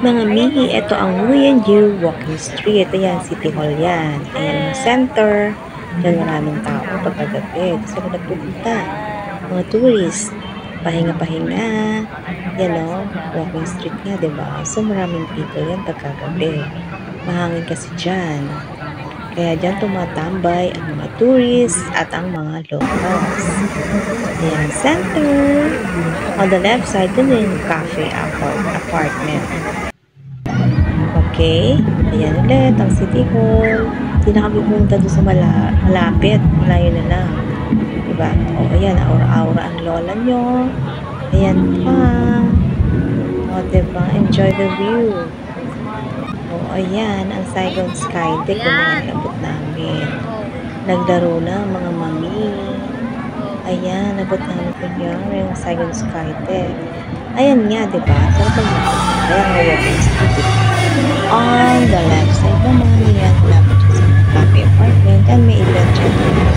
Mga mihi, ito ang Nguyen You Walking Street. Ayan, City Hall yan. Ayan ang center. Dahil maraming tao pagkagabi. Ito sila nagpupunta. Mga tourist. Pahinga-pahinga. Yan o. Walking street nga, diba? So maraming people yan pagkagabi. Mahangin kasi dyan. Kaya dyan tumatambay ang mga tourists at ang mga locals. Ayan, center. On the left side, dun yung cafe apartment. Okay, ayan ulit ang City Hall. Hindi na kami pumunta doon sa malapit. Malayo na lang. Diba? O, ayan, aura-aura ang lola nyo. Ayan pa. O, diba? Enjoy the view. O, ayan, ang Saigon Sky Deck na nabot namin. Naglaro na mga mami. Ayan, nabot namin kunyari yung Saigon Sky Deck. Ayan nga, diba? Sarap ang ayan nga walking street. On the left side naman, yan, lapit sa cafe apartment, and may event dyan.